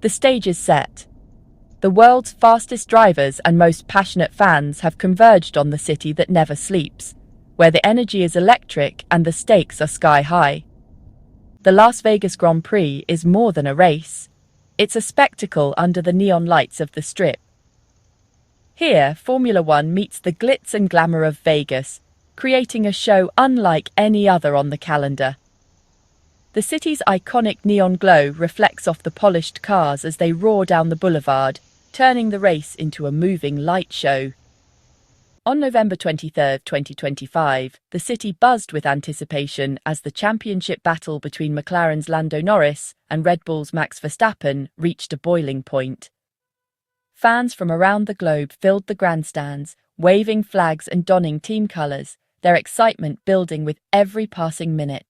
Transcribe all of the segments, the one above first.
The stage is set. The world's fastest drivers and most passionate fans have converged on the city that never sleeps, where the energy is electric and the stakes are sky high. The Las Vegas Grand Prix is more than a race. It's a spectacle under the neon lights of the Strip. Here, Formula One meets the glitz and glamour of Vegas, creating a show unlike any other on the calendar. The city's iconic neon glow reflects off the polished cars as they roar down the boulevard, turning the race into a moving light show. On November 23, 2025, the city buzzed with anticipation as the championship battle between McLaren's Lando Norris and Red Bull's Max Verstappen reached a boiling point. Fans from around the globe filled the grandstands, waving flags and donning team colours, their excitement building with every passing minute.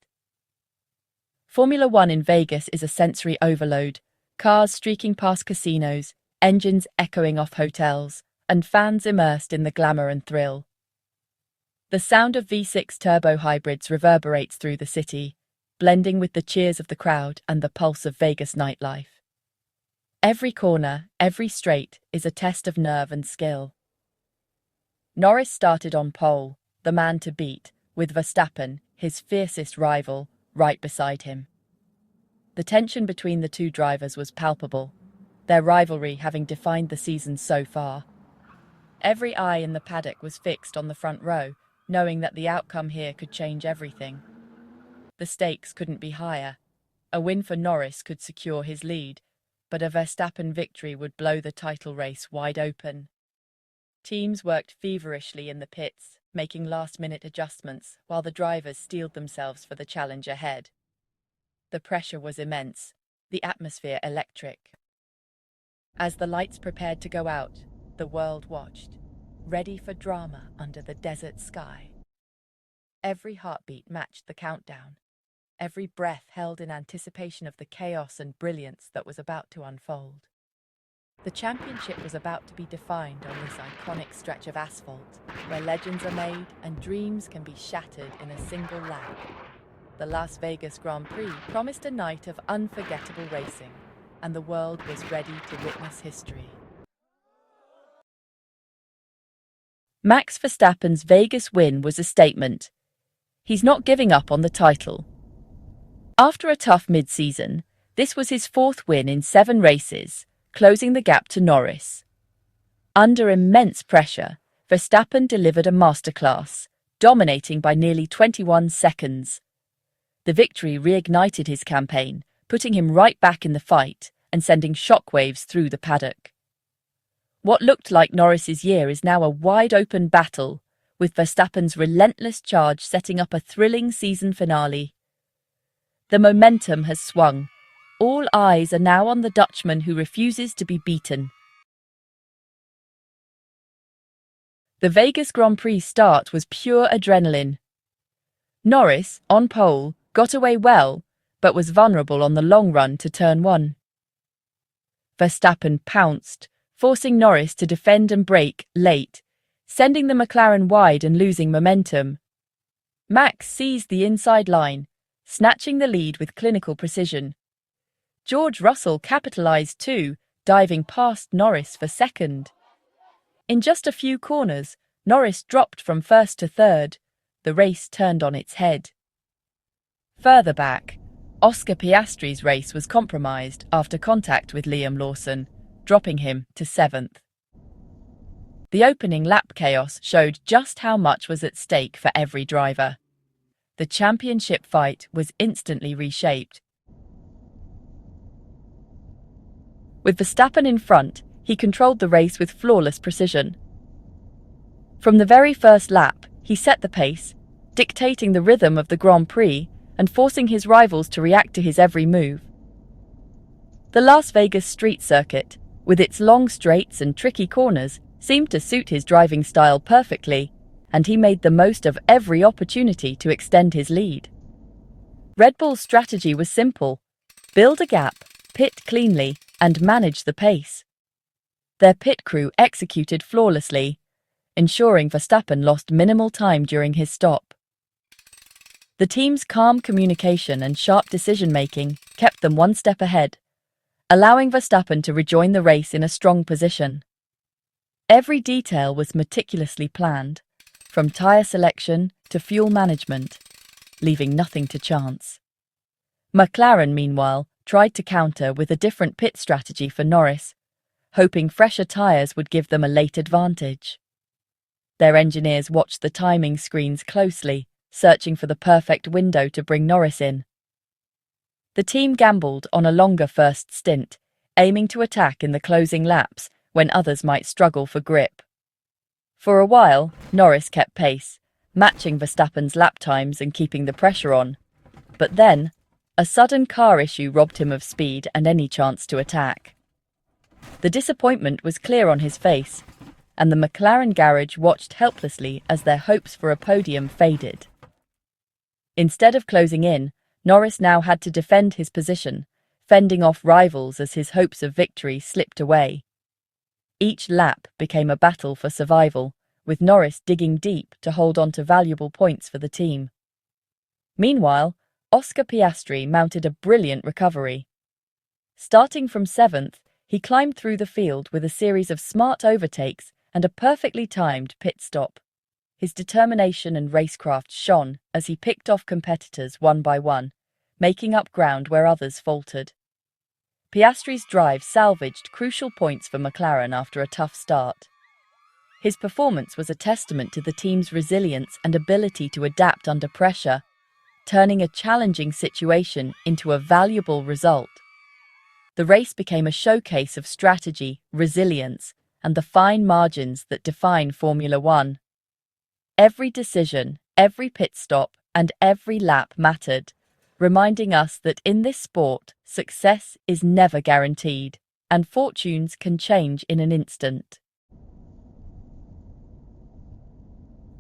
Formula One in Vegas is a sensory overload, cars streaking past casinos, engines echoing off hotels, and fans immersed in the glamour and thrill. The sound of V6 turbo hybrids reverberates through the city, blending with the cheers of the crowd and the pulse of Vegas nightlife. Every corner, every straight, is a test of nerve and skill. Norris started on pole, the man to beat, with Verstappen, his fiercest rival, right beside him. The tension between the two drivers was palpable, their rivalry having defined the season so far. Every eye in the paddock was fixed on the front row, knowing that the outcome here could change everything. The stakes couldn't be higher. A win for Norris could secure his lead, but a Verstappen victory would blow the title race wide open. Teams worked feverishly in the pits, making last-minute adjustments while the drivers steeled themselves for the challenge ahead. The pressure was immense, the atmosphere electric. As the lights prepared to go out, the world watched, ready for drama under the desert sky. Every heartbeat matched the countdown, every breath held in anticipation of the chaos and brilliance that was about to unfold. The championship was about to be defined on this iconic stretch of asphalt, where legends are made and dreams can be shattered in a single lap. The Las Vegas Grand Prix promised a night of unforgettable racing, and the world was ready to witness history. Max Verstappen's Vegas win was a statement. He's not giving up on the title. After a tough mid-season, this was his fourth win in 7 races, closing the gap to Norris. Under immense pressure, Verstappen delivered a masterclass, dominating by nearly 21 seconds. The victory reignited his campaign, putting him right back in the fight and sending shockwaves through the paddock. What looked like Norris's year is now a wide-open battle, with Verstappen's relentless charge setting up a thrilling season finale. The momentum has swung. All eyes are now on the Dutchman who refuses to be beaten. The Vegas Grand Prix start was pure adrenaline. Norris, on pole, got away well, but was vulnerable on the long run to turn 1. Verstappen pounced, forcing Norris to defend and brake late, sending the McLaren wide and losing momentum. Max seized the inside line, snatching the lead with clinical precision. George Russell capitalized too, diving past Norris for second. In just a few corners, Norris dropped from first to third. The race turned on its head. Further back, Oscar Piastri's race was compromised after contact with Liam Lawson, dropping him to 7th. The opening lap chaos showed just how much was at stake for every driver. The championship fight was instantly reshaped. With Verstappen in front, he controlled the race with flawless precision. From the very first lap, he set the pace, dictating the rhythm of the Grand Prix and forcing his rivals to react to his every move. The Las Vegas street circuit, with its long straights and tricky corners, seemed to suit his driving style perfectly, and he made the most of every opportunity to extend his lead. Red Bull's strategy was simple: build a gap, pit cleanly, and manage the pace. Their pit crew executed flawlessly, ensuring Verstappen lost minimal time during his stop. The team's calm communication and sharp decision-making kept them one step ahead, allowing Verstappen to rejoin the race in a strong position. Every detail was meticulously planned, from tyre selection to fuel management, leaving nothing to chance. McLaren, meanwhile, tried to counter with a different pit strategy for Norris, hoping fresher tyres would give them a late advantage. Their engineers watched the timing screens closely, searching for the perfect window to bring Norris in. The team gambled on a longer first stint, aiming to attack in the closing laps when others might struggle for grip. For a while, Norris kept pace, matching Verstappen's lap times and keeping the pressure on. But then, a sudden car issue robbed him of speed and any chance to attack. The disappointment was clear on his face, and the McLaren garage watched helplessly as their hopes for a podium faded. Instead of closing in, Norris now had to defend his position, fending off rivals as his hopes of victory slipped away. Each lap became a battle for survival, with Norris digging deep to hold on to valuable points for the team. Meanwhile, Oscar Piastri mounted a brilliant recovery. Starting from 7th, he climbed through the field with a series of smart overtakes and a perfectly timed pit stop. His determination and racecraft shone as he picked off competitors one by one, making up ground where others faltered. Piastri's drive salvaged crucial points for McLaren after a tough start. His performance was a testament to the team's resilience and ability to adapt under pressure, turning a challenging situation into a valuable result. The race became a showcase of strategy, resilience, and the fine margins that define Formula One. Every decision, every pit stop, and every lap mattered, reminding us that in this sport, success is never guaranteed, and fortunes can change in an instant.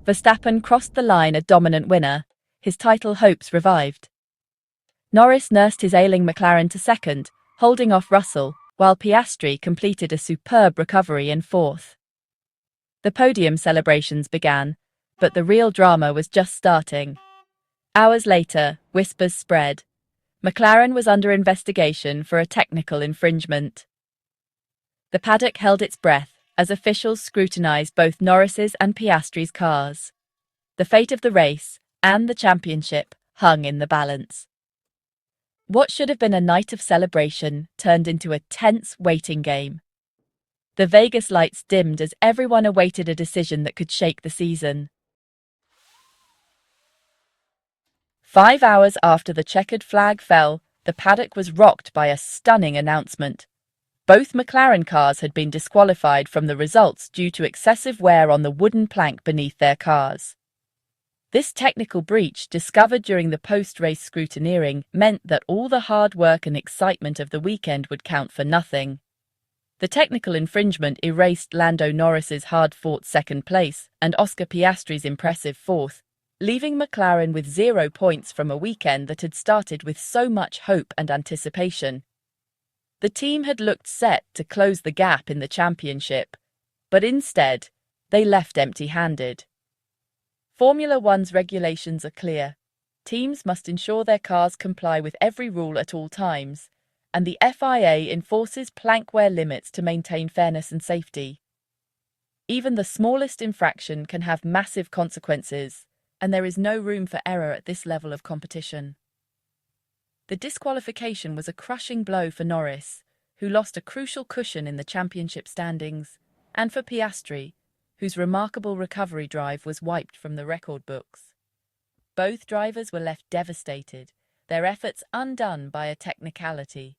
Verstappen crossed the line a dominant winner, his title hopes revived. Norris nursed his ailing McLaren to second, holding off Russell, while Piastri completed a superb recovery in 4th. The podium celebrations began, but the real drama was just starting. Hours later, whispers spread. McLaren was under investigation for a technical infringement. The paddock held its breath as officials scrutinized both Norris's and Piastri's cars. The fate of the race and the championship hung in the balance. What should have been a night of celebration turned into a tense waiting game. The Vegas lights dimmed as everyone awaited a decision that could shake the season. 5 hours after the checkered flag fell, the paddock was rocked by a stunning announcement. Both McLaren cars had been disqualified from the results due to excessive wear on the wooden plank beneath their cars. This technical breach, discovered during the post-race scrutineering, meant that all the hard work and excitement of the weekend would count for nothing. The technical infringement erased Lando Norris's hard-fought second place and Oscar Piastri's impressive 4th, leaving McLaren with 0 points from a weekend that had started with so much hope and anticipation. The team had looked set to close the gap in the championship, but instead, they left empty-handed. Formula One's regulations are clear. Teams must ensure their cars comply with every rule at all times, and the FIA enforces plank wear limits to maintain fairness and safety. Even the smallest infraction can have massive consequences, and there is no room for error at this level of competition. The disqualification was a crushing blow for Norris, who lost a crucial cushion in the championship standings, and for Piastri, whose remarkable recovery drive was wiped from the record books. Both drivers were left devastated, their efforts undone by a technicality.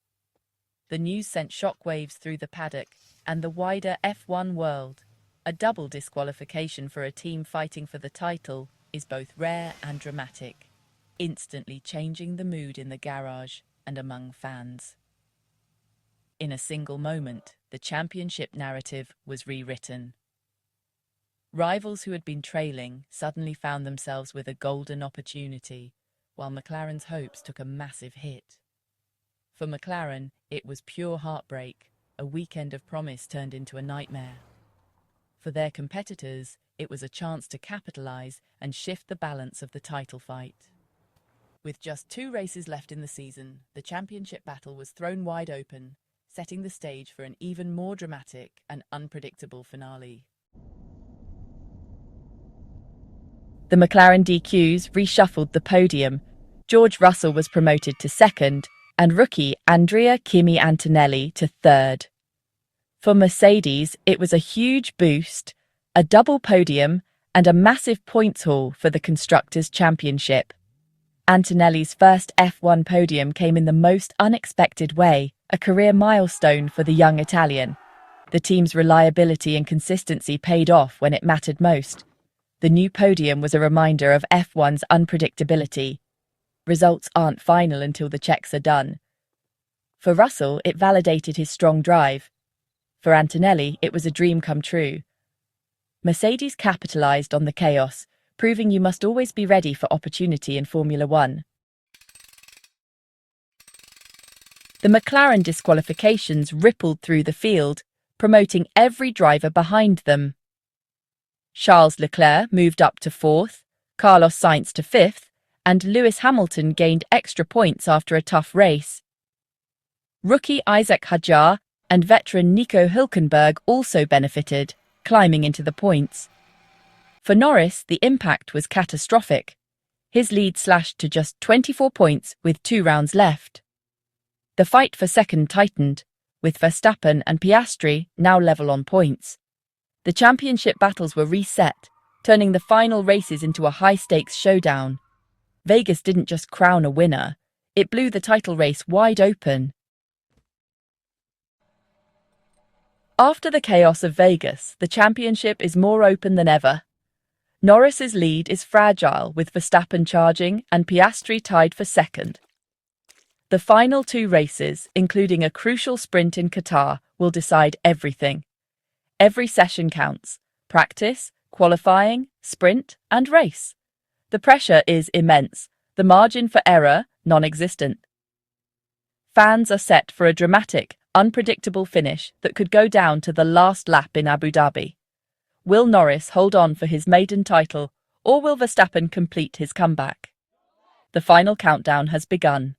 The news sent shockwaves through the paddock and the wider F1 world. A double disqualification for a team fighting for the title is both rare and dramatic, instantly changing the mood in the garage and among fans. In a single moment, the championship narrative was rewritten. Rivals who had been trailing suddenly found themselves with a golden opportunity, while McLaren's hopes took a massive hit. For McLaren, it was pure heartbreak. A weekend of promise turned into a nightmare. For their competitors, it was a chance to capitalize and shift the balance of the title fight. With just 2 races left in the season, the championship battle was thrown wide open, setting the stage for an even more dramatic and unpredictable finale. The McLaren DQs reshuffled the podium. George Russell was promoted to second, and rookie Andrea Kimi Antonelli to third. For Mercedes, it was a huge boost, a double podium, and a massive points haul for the Constructors' Championship. Antonelli's first F1 podium came in the most unexpected way, a career milestone for the young Italian. The team's reliability and consistency paid off when it mattered most. The new podium was a reminder of F1's unpredictability. Results aren't final until the checks are done. For Russell, it validated his strong drive. For Antonelli, it was a dream come true. Mercedes capitalized on the chaos, proving you must always be ready for opportunity in Formula One. The McLaren disqualifications rippled through the field, promoting every driver behind them. Charles Leclerc moved up to fourth, Carlos Sainz to fifth, and Lewis Hamilton gained extra points after a tough race. Rookie Isaac Hadjar and veteran Nico Hülkenberg also benefited, climbing into the points. For Norris, the impact was catastrophic. His lead slashed to just 24 points with 2 rounds left. The fight for second tightened, with Verstappen and Piastri now level on points. The championship battles were reset, turning the final races into a high-stakes showdown. Vegas didn't just crown a winner, it blew the title race wide open. After the chaos of Vegas, the championship is more open than ever. Norris's lead is fragile, with Verstappen charging and Piastri tied for second. The final 2 races, including a crucial sprint in Qatar, will decide everything. Every session counts: practice, qualifying, sprint, and race. The pressure is immense, the margin for error non-existent. Fans are set for a dramatic, unpredictable finish that could go down to the last lap in Abu Dhabi. Will Norris hold on for his maiden title, or will Verstappen complete his comeback? The final countdown has begun.